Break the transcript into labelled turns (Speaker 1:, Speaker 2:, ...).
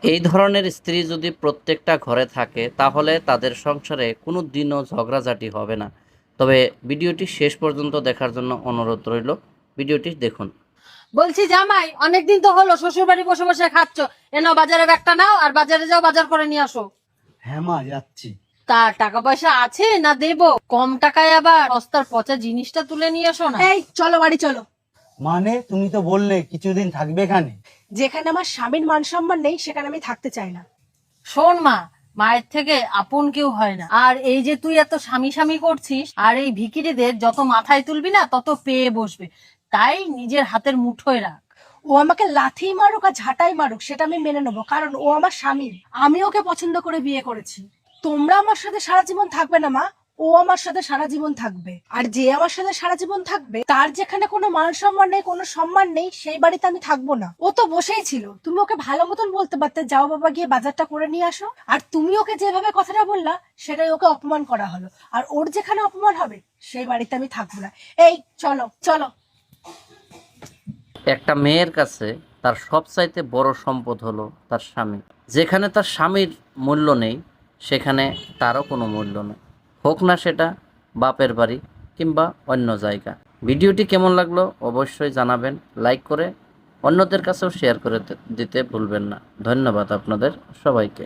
Speaker 1: এই ধরনের স্ত্রী যদি প্রত্যেকটা ঘরে থাকে তাহলে তাদের সংসারে কোনো দিনও ঝগড়াঝাটি হবে না। তবে ভিডিওটি শেষ পর্যন্ত দেখার জন্য অনুরোধ রইল, ভিডিওটি দেখুন।
Speaker 2: বলছি জামাই, অনেকদিন তো হলো শ্বশুর বাড়ি বসে বসে খাচ্ছ, এনো বাজারে ব্যাগটা নাও আর বাজারে যাও, বাজার করে নিয়ে আসো।
Speaker 3: হ্যাঁ মা, যাচ্ছি।
Speaker 2: তা টাকা পয়সা আছে না দেবো? কম টাকায় আবার সস্তার পচা জিনিসটা তুলে নিয়ে আসো না।
Speaker 4: এই চলো বাড়ি চলো।
Speaker 3: মানে তুমি তো বললে কিছুদিন থাকবে এখানে।
Speaker 4: যেখানে আমার স্বামীর মান সম্মান নেই সেখানে আমি থাকতে চাই না।
Speaker 2: শোন মা, মায়ের থেকে আপন কেউ হয় না। আর এই যে তুই এত স্বামী স্বামী করছিস, আর এই ভিখিরিদের যত মাথায় তুলবি না তত পেয়ে বসবে। তাই নিজের হাতের মুঠোয় রাখ।
Speaker 4: ও আমাকে লাথি মারুক আর ঝাঁটাই মারুক সেটা আমি মেনে নেবো, কারণ ও আমার স্বামী। আমি ওকে পছন্দ করে বিয়ে করেছি। তোমরা আমার সাথে সারা জীবন থাকবে না মা, ও আমার সাথে সারা জীবন থাকবে। আর যে আমার সাথে সারা জীবন থাকবে তার যেখানে কোনো মান সম্মান নেই, কোনো সম্মান নেই, সেই বাড়িতে আমি থাকবো না। ও তো বসেই ছিল, তুমি ওকে ভালো মতন বলতে পারতে, যাও বাবা গিয়ে বাজারটা করে নিয়ে আসো। আর তুমি ওকে যেভাবে কথাটা বললা সেটাই ওকে অপমান করা হলো। আর ওর যেখানে অপমান হবে সেই বাড়িতে আমি থাকবো না। এই চলো চলো।
Speaker 1: একটা মেয়ের কাছে তার সবচাইতে বড় সম্পদ হলো তার স্বামী। যেখানে তার স্বামীর মূল্য নেই সেখানে তারও কোনো মূল্য নেই, হোক না সেটা বাপের বাড়ি কিংবা অন্য জায়গা। ভিডিওটি কেমন লাগলো অবশ্যই জানাবেন, লাইক করে অন্যদের কাছেও শেয়ার করে দিতে ভুলবেন না। ধন্যবাদ আপনাদের সবাইকে।